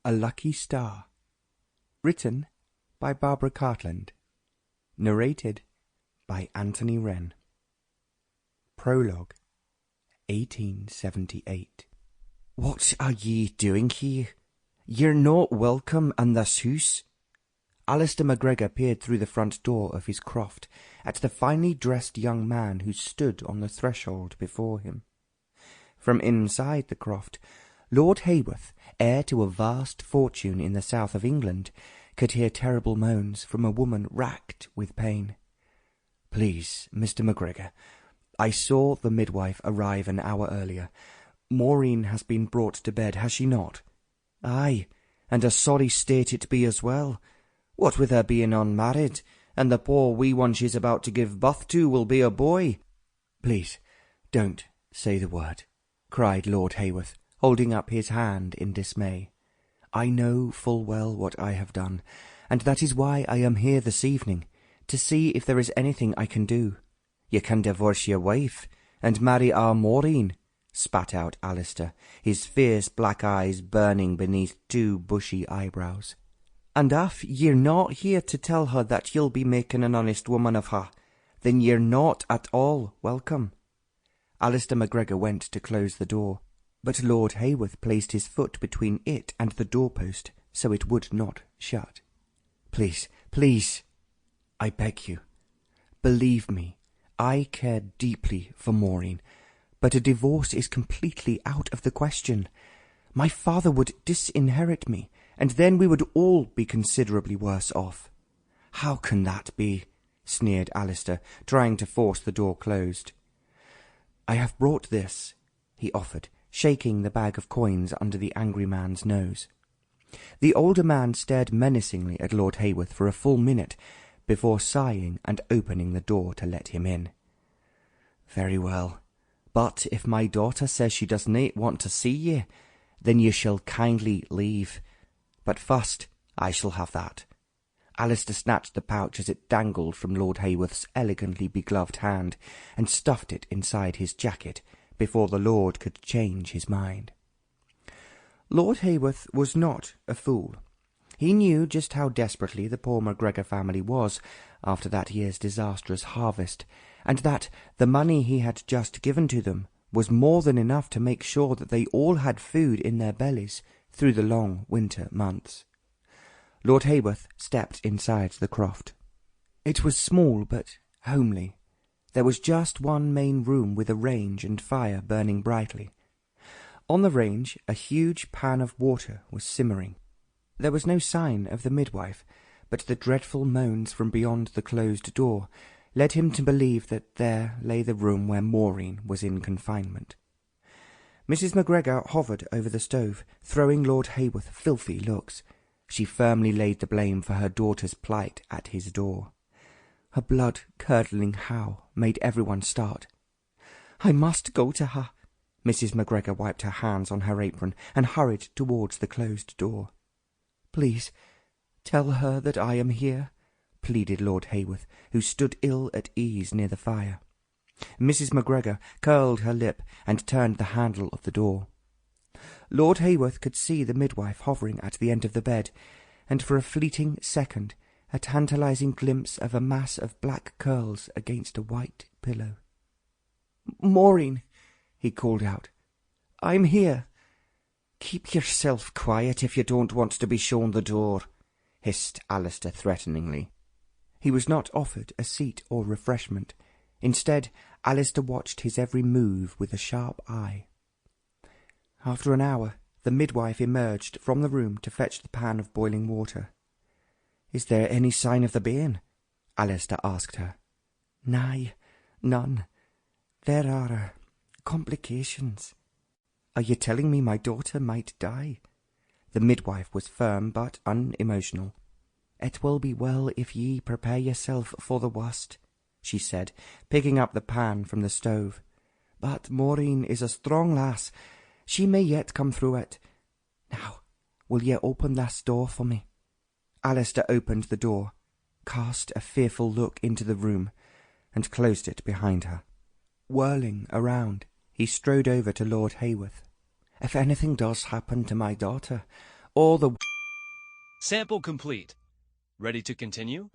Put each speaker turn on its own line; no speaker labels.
A Lucky Star. Written by Barbara Cartland. Narrated by Anthony Wren. Prologue, 1878.
What are ye doing here? Ye're not welcome in this house.
Alister MacGregor peered through the front door of his croft at the finely dressed young man who stood on the threshold before him. From inside the croft, Lord Hayworth, heir to a vast fortune in the south of England, could hear terrible moans from a woman racked with pain. "Please, Mr. MacGregor, I saw the midwife arrive an hour earlier. Maureen has been brought to bed, has she not?"
"Aye, and a sorry state it be as well. What with her being unmarried, and the poor wee one she's about to give birth to will be a boy."
"Please, don't say the word," cried Lord Hayworth, holding up his hand in dismay. "I know full well what I have done, and that is why I am here this evening, to see if there is anything I can do."
"You can divorce your wife, and marry our Maureen," spat out Alister, his fierce black eyes burning beneath two bushy eyebrows.
"And if ye're not here to tell her that you'll be making an honest woman of her, then ye're not at all welcome." Alister MacGregor went to close the door, but Lord Hayworth placed his foot between it and the doorpost, so it would not shut. "Please, please, I beg you, believe me, I care deeply for Maureen, but a divorce is completely out of the question. My father would disinherit me, and then we would all be considerably worse off."
"How can that be?"
sneered Alister, trying to force the door closed. "I have brought this," he offered, shaking the bag of coins under the angry man's nose. The older man stared menacingly at Lord Hayworth for a full minute before sighing and opening the door to let him in. "Very well, but if my daughter says she does not want to see ye, then you shall kindly leave. But first I shall have that." Alister snatched the pouch as it dangled from Lord Hayworth's elegantly begloved hand, and stuffed it inside his jacket before the lord could change his mind. Lord Hayworth was not a fool. He knew just how desperately the poor MacGregor family was after that year's disastrous harvest, and that the money he had just given to them was more than enough to make sure that they all had food in their bellies through the long winter months. Lord Hayworth stepped inside the croft. It was small but homely. There was just one main room with a range and fire burning brightly. On the range a huge pan of water was simmering. There was no sign of the midwife, but the dreadful moans from beyond the closed door led him to believe that there lay the room where Maureen was in confinement. Mrs. MacGregor hovered over the stove, throwing Lord Hayworth filthy looks. She firmly laid the blame for her daughter's plight at his door. Her blood-curdling howl made everyone start. "I must go to her." Mrs. MacGregor wiped her hands on her apron and hurried towards the closed door. "Please, tell her that I am here," pleaded Lord Hayworth, who stood ill at ease near the fire. Mrs. MacGregor curled her lip and turned the handle of the door. Lord Hayworth could see the midwife hovering at the end of the bed, and for a fleeting second a tantalizing glimpse of a mass of black curls against a white pillow. "Maureen," he called out, "I'm here."
"Keep yourself quiet if you don't want to be shown the door," hissed Alister threateningly.
He was not offered a seat or refreshment. Instead, Alister watched his every move with a sharp eye. After an hour, the midwife emerged from the room to fetch the pan of boiling water.
"Is there any sign of the bairn?"
Alister asked her. "Nay, none. There are complications." "Are you telling me my daughter might die?" The midwife was firm but unemotional. "It will be well if ye prepare yourself for the worst," she said, picking up the pan from the stove. "But Maureen is a strong lass. She may yet come through it. Now, will ye open this door for me?" Alister opened the door, cast a fearful look into the room, and closed it behind her. Whirling around, he strode over to Lord Hayworth. "If anything does happen to my daughter, all the...
Sample complete. Ready to continue?